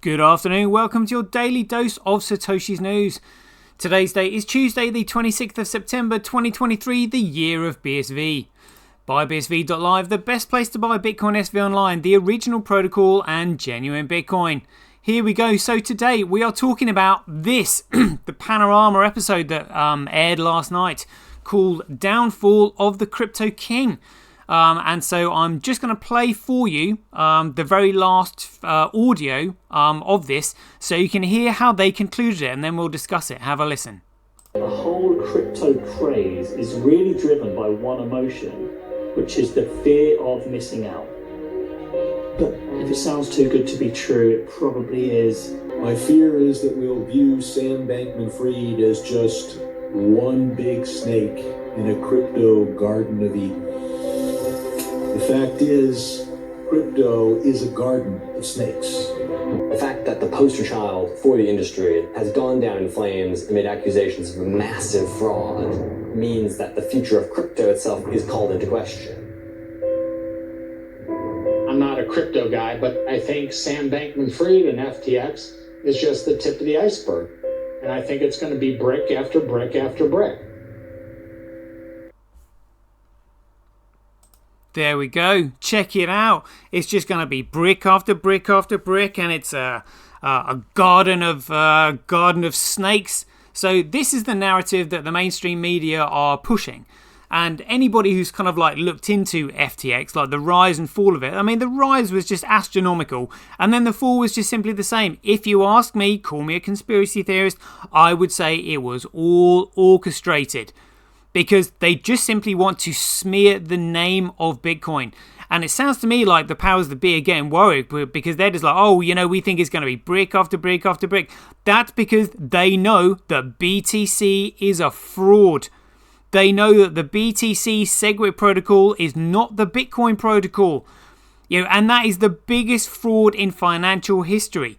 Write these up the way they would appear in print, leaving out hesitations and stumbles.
Good afternoon, welcome to your daily dose of SirToshi's news. Today's date is Tuesday the 26th of September 2023, the year of BSV. Buy BSV.live, the best place to buy Bitcoin SV online, the original protocol and genuine Bitcoin. Here we go. So today we are talking about this, the Panorama episode that aired last night called Downfall of the Crypto King. And so I'm just going to play for you the very last audio of this so you can hear how they concluded it, and then we'll discuss it. Have a listen. The whole crypto craze is really driven by one emotion, which is the fear of missing out. But if it sounds too good to be true, it probably is. My fear is that we'll view Sam Bankman-Fried as just one big snake in a crypto Garden of Eden. The fact is, crypto is a garden of snakes. The fact that the poster child for the industry has gone down in flames amid accusations of massive fraud means that the future of crypto itself is called into question. I'm not a crypto guy, but I think Sam Bankman-Fried and FTX is just the tip of the iceberg. And I think it's going to be brick after brick after brick. There we go. Check it out. It's just going to be brick after brick after brick, and it's a garden of snakes. So this is the narrative that the mainstream media are pushing. And anybody who's kind of like looked into FTX, like the rise and fall of it, I mean, the rise was just astronomical, and then the fall was just simply the same. If you ask me, call me a conspiracy theorist, I would say it was all orchestrated, because they just simply want to smear the name of Bitcoin. And it sounds to me like the powers that be are getting worried, because they're just like, oh, you know, we think it's going to be brick after brick after brick. That's because they know that BTC is a fraud. They know that the BTC SegWit protocol is not the Bitcoin protocol. You know, and that is the biggest fraud in financial history.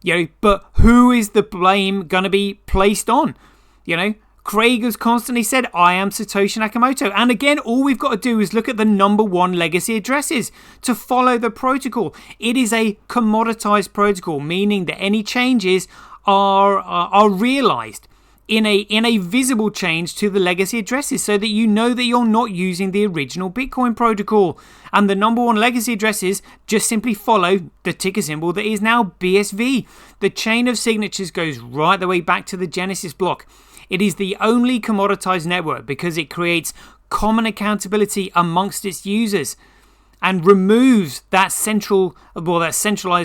You know, but who is the blame going to be placed on? You know, Craig has constantly said, I am Satoshi Nakamoto. And again, all we've got to do is look at the number one legacy addresses to follow the protocol. It is a commoditized protocol, meaning that any changes are realized in a visible change to the legacy addresses, so that you know that you're not using the original Bitcoin protocol. And the number one legacy addresses just simply follow the ticker symbol that is now BSV. The chain of signatures goes right the way back to the Genesis block. It is the only commoditized network because it creates common accountability amongst its users and removes that centralized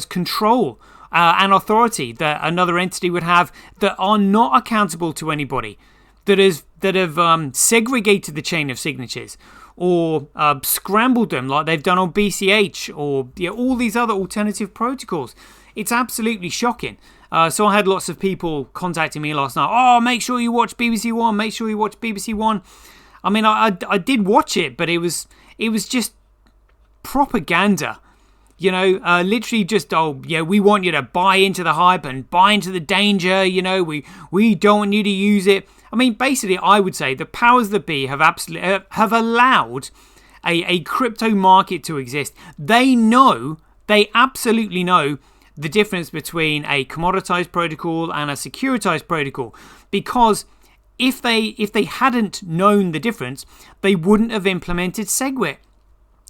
control and authority that another entity would have, that are not accountable to anybody, that have segregated the chain of signatures or scrambled them like they've done on BCH or all these other alternative protocols. It's absolutely shocking. So I had lots of people contacting me last night. Oh, make sure you watch BBC One. Make sure you watch BBC One. I mean, I did watch it, but it was just propaganda. You know, literally just, we want you to buy into the hype and buy into the danger. You know, we don't want you to use it. I mean, basically, I would say the powers that be have allowed a crypto market to exist. They absolutely know the difference between a commoditized protocol and a securitized protocol, because if they hadn't known the difference, they wouldn't have implemented SegWit.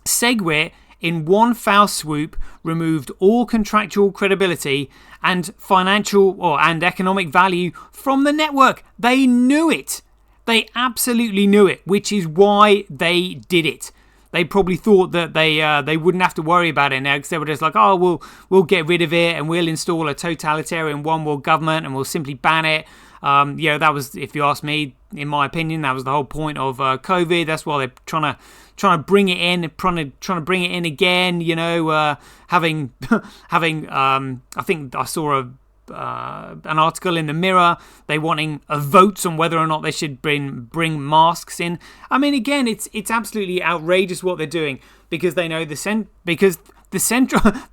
SegWit, in one foul swoop, removed all contractual credibility and financial and economic value from the network. They knew it. They absolutely knew it, which is why they did it. They probably thought that they wouldn't have to worry about it now, because they were just like, oh, we'll get rid of it and we'll install a totalitarian one world government and we'll simply ban it. That was, if you ask me, in my opinion, that was the whole point of COVID. That's why they're trying to bring it in, trying to bring it in again. You know, having I think I saw an article in the Mirror. They wanting a vote on whether or not they should bring masks in. I mean, again, it's absolutely outrageous what they're doing, because they know the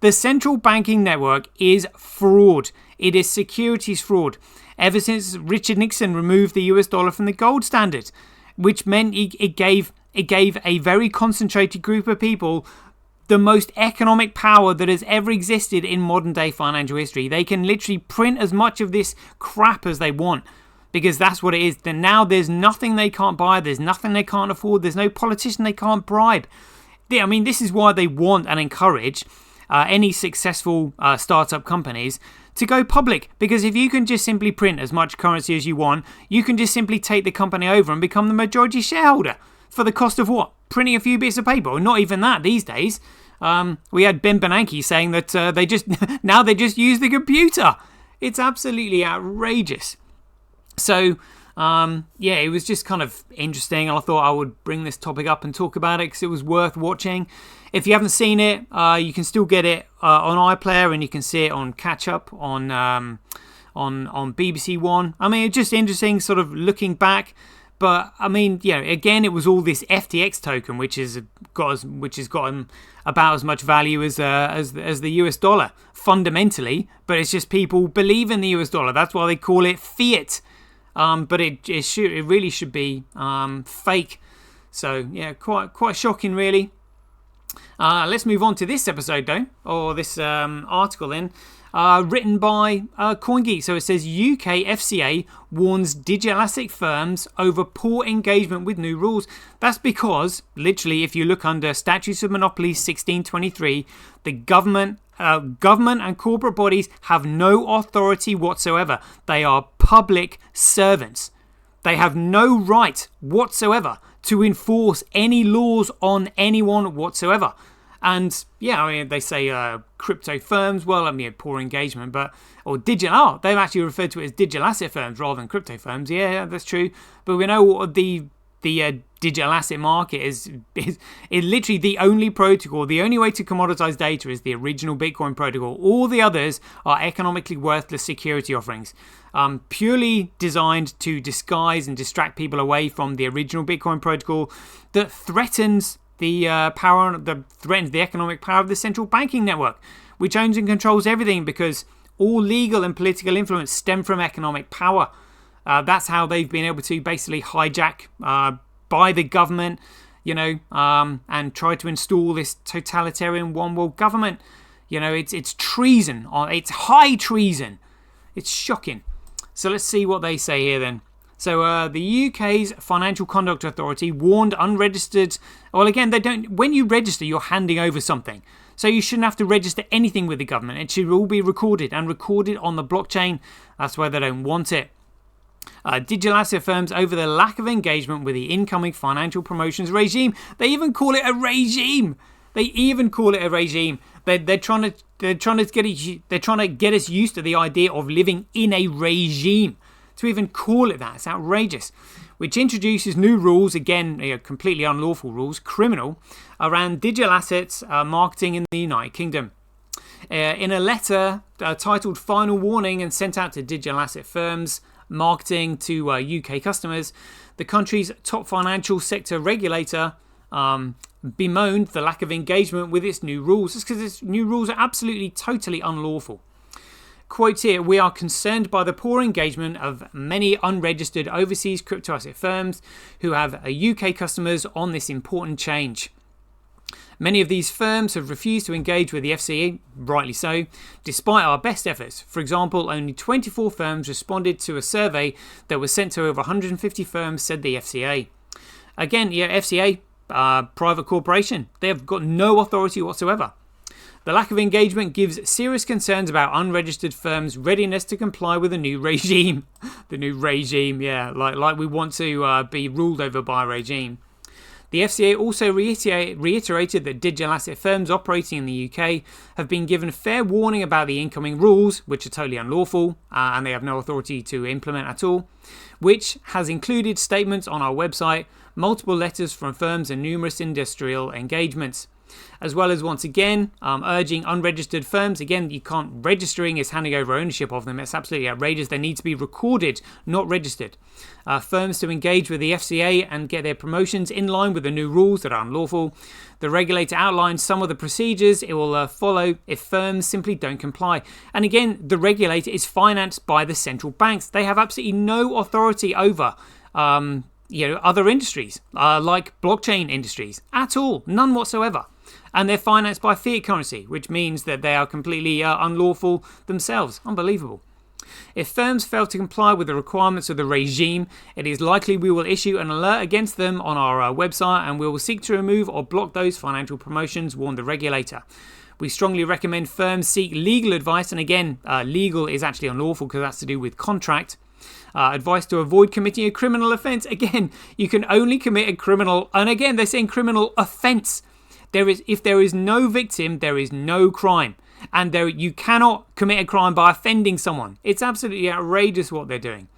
central banking network is fraud. It is securities fraud. Ever since Richard Nixon removed the US dollar from the gold standard, which meant it gave a very concentrated group of people the most economic power that has ever existed in modern day financial history. They can literally print as much of this crap as they want, because that's what it is. Then now there's nothing they can't buy, there's nothing they can't afford, there's no politician they can't bribe. I mean, this is why they want and encourage any successful startup companies to go public, because if you can just simply print as much currency as you want, you can just simply take the company over and become the majority shareholder for the cost of what? Printing a few bits of paper, or not even that these days. We had Ben Bernanke saying that they just use the computer. It's absolutely outrageous. So it was just kind of interesting, and I thought I would bring this topic up and talk about it because it was worth watching. If you haven't seen it, you can still get it on iPlayer, and you can see it on Catch Up on BBC One. I mean, it's just interesting, sort of looking back. But I mean, again, it was all this FTX token, which has gotten about as much value as the US dollar fundamentally. But it's just people believe in the US dollar. That's why they call it fiat. But it really should be fake. So yeah, quite shocking, really. Let's move on to this episode, though, or this article then. Written by CoinGeek. So it says UK FCA warns digital asset firms over poor engagement with new rules. That's because, literally, if you look under Statutes of Monopoly 1623, the government and corporate bodies have no authority whatsoever. They are public servants. They have no right whatsoever to enforce any laws on anyone whatsoever. And yeah, I mean, they say crypto firms, well, I mean, poor engagement, or digital, they've actually referred to it as digital asset firms rather than crypto firms. Yeah, that's true. But we know what the digital asset market is literally the only protocol. The only way to commoditize data is the original Bitcoin protocol. All the others are economically worthless security offerings, purely designed to disguise and distract people away from the original Bitcoin protocol that threatens the economic power of the central banking network, which owns and controls everything, because all legal and political influence stem from economic power. That's how they've been able to basically hijack by the government, and try to install this totalitarian one world government. It's treason. It's high treason. It's shocking. So let's see what they say here then. So the UK's Financial Conduct Authority warned unregistered. Well, again, they don't. When you register, you're handing over something. So you shouldn't have to register anything with the government. It should all be recorded and recorded on the blockchain. That's why they don't want it. Digital asset firms over the lack of engagement with the incoming financial promotions regime. They even call it a regime. They're trying to get us used to the idea of living in a regime. To even call it that, it's outrageous. Which introduces new rules, again, completely unlawful rules, criminal, around digital assets marketing in the United Kingdom. In a letter titled Final Warning and sent out to digital asset firms marketing to UK customers, the country's top financial sector regulator bemoaned the lack of engagement with its new rules. It's because its new rules are absolutely, totally unlawful. Quote here, "We are concerned by the poor engagement of many unregistered overseas crypto asset firms who have UK customers on this important change. Many of these firms have refused to engage with the FCA, rightly so, despite our best efforts. For example, only 24 firms responded to a survey that was sent to over 150 firms, said the FCA. Again, FCA, private corporation, they have got no authority whatsoever. The lack of engagement gives serious concerns about unregistered firms' readiness to comply with the new regime." The new regime, like we want to be ruled over by a regime. The FCA also reiterated that digital asset firms operating in the UK have been given fair warning about the incoming rules, which are totally unlawful, and they have no authority to implement at all, which has included statements on our website, multiple letters from firms and numerous industrial engagements. As well as, once again, urging unregistered firms, again, you can't, registering is handing over ownership of them. It's absolutely outrageous. They need to be recorded, not registered. Firms to engage with the FCA and get their promotions in line with the new rules that are unlawful. The regulator outlines some of the procedures it will follow if firms simply don't comply. And again, the regulator is financed by the central banks. They have absolutely no authority over other industries, like blockchain industries, at all, none whatsoever. And they're financed by fiat currency, which means that they are completely unlawful themselves. Unbelievable. If firms fail to comply with the requirements of the regime, it is likely we will issue an alert against them on our website, and we will seek to remove or block those financial promotions, warned the regulator. We strongly recommend firms seek legal advice, and again, legal is actually unlawful because that's to do with contract. Advice to avoid committing a criminal offence. Again, you can only commit a criminal, and again, they're saying criminal offence. If there is no victim, there is no crime. And you cannot commit a crime by offending someone. It's absolutely outrageous what they're doing.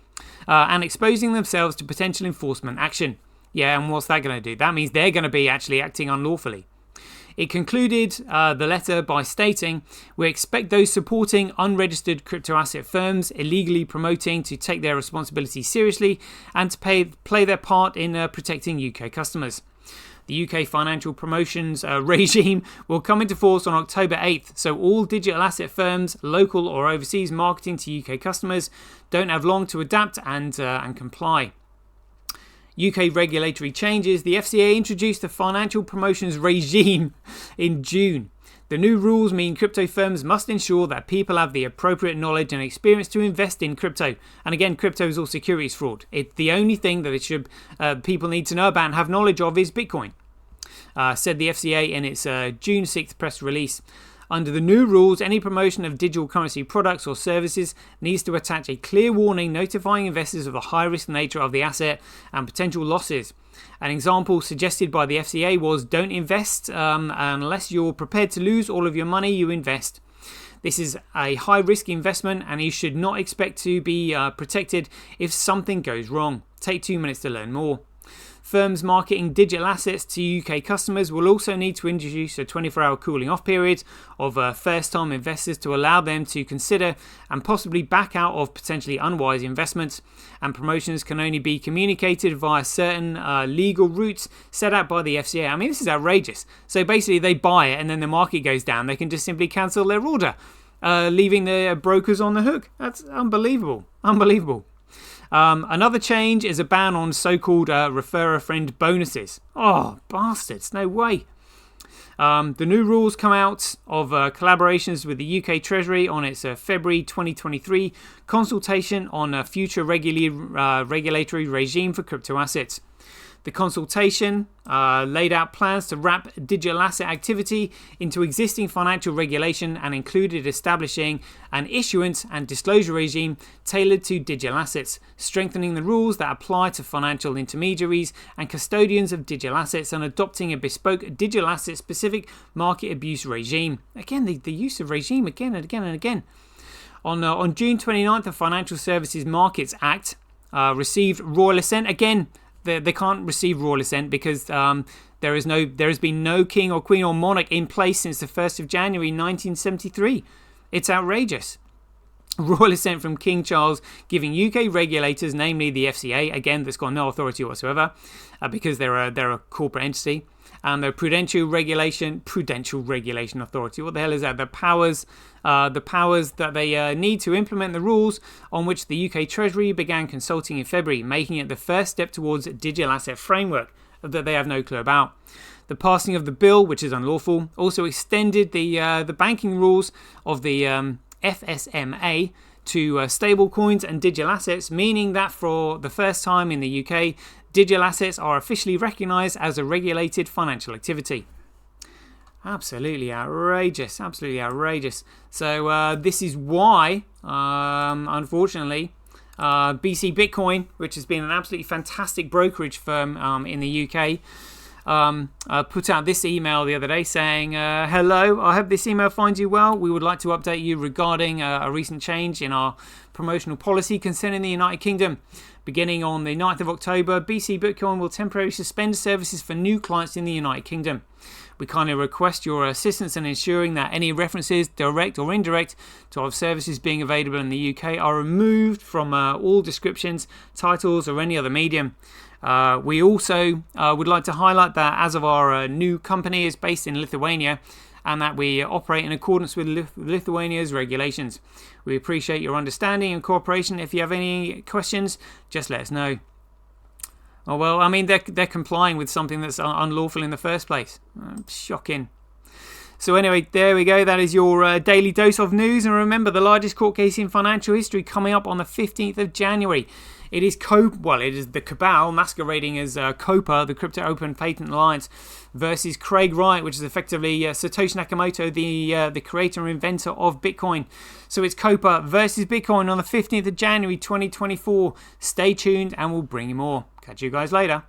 And exposing themselves to potential enforcement action. Yeah, and what's that going to do? That means they're going to be actually acting unlawfully. It concluded the letter by stating, we expect those supporting unregistered crypto asset firms illegally promoting to take their responsibility seriously and to play their part in protecting UK customers. The UK financial promotions regime will come into force on October 8th, so all digital asset firms, local or overseas marketing to UK customers, don't have long to adapt and comply. UK regulatory changes. The FCA introduced the financial promotions regime in June. The new rules mean crypto firms must ensure that people have the appropriate knowledge and experience to invest in crypto. And again, crypto is all securities fraud. The only thing that people need to know about and have knowledge of is Bitcoin, said the FCA in its June 6th press release. Under the new rules, any promotion of digital currency products or services needs to attach a clear warning notifying investors of the high-risk nature of the asset and potential losses. An example suggested by the FCA was don't invest unless you're prepared to lose all of your money you invest. This is a high-risk investment and you should not expect to be protected if something goes wrong. Take 2 minutes to learn more. Firms marketing digital assets to UK customers will also need to introduce a 24-hour cooling off period of first-time investors to allow them to consider and possibly back out of potentially unwise investments. And promotions can only be communicated via certain legal routes set out by the FCA. I mean, this is outrageous. So basically they buy it and then the market goes down. They can just simply cancel their order, leaving their brokers on the hook. That's unbelievable. Unbelievable. Another change is a ban on so-called refer-a-friend bonuses. Oh, bastards, no way. The new rules come out of collaborations with the UK Treasury on its February 2023 consultation on a future regulatory regime for crypto assets. The consultation laid out plans to wrap digital asset activity into existing financial regulation and included establishing an issuance and disclosure regime tailored to digital assets, strengthening the rules that apply to financial intermediaries and custodians of digital assets, and adopting a bespoke digital asset specific market abuse regime. Again, the use of regime again and again and again. On June 29th, the Financial Services Markets Act received royal assent. Again, they can't receive royal assent because there has been no king or queen or monarch in place since the 1st of January 1973. It's outrageous. Royal assent from King Charles giving UK regulators, namely the FCA, again that's got no authority whatsoever because they're a corporate entity, and the Prudential Regulation Authority. What the hell is that? The powers that they need to implement the rules on which the UK Treasury began consulting in February, making it the first step towards a digital asset framework that they have no clue about. The passing of the bill, which is unlawful, also extended the banking rules of the FSMA to stable coins and digital assets, meaning that for the first time in the UK, digital assets are officially recognised as a regulated financial activity. Absolutely outrageous, absolutely outrageous. So this is why, unfortunately, BC Bitcoin, which has been an absolutely fantastic brokerage firm in the UK, put out this email the other day saying, hello, I hope this email finds you well. We would like to update you regarding a recent change in our promotional policy concerning the United Kingdom. Beginning on the 9th of October, BC Bitcoin will temporarily suspend services for new clients in the United Kingdom. We kindly request your assistance in ensuring that any references, direct or indirect, to our services being available in the UK are removed from all descriptions, titles or any other medium. We also would like to highlight that as of our new company is based in Lithuania and that we operate in accordance with Lithuania's regulations. We appreciate your understanding and cooperation. If you have any questions, just let us know. Oh, well, I mean, they're complying with something that's unlawful in the first place. Shocking. So anyway, there we go. That is your daily dose of news. And remember, the largest court case in financial history coming up on the 15th of January. It is the Cabal masquerading as COPA, the Crypto Open Patent Alliance, versus Craig Wright, which is effectively Satoshi Nakamoto, the creator and inventor of Bitcoin. So it's COPA versus Bitcoin on the 15th of January 2024. Stay tuned and we'll bring you more. Catch you guys later.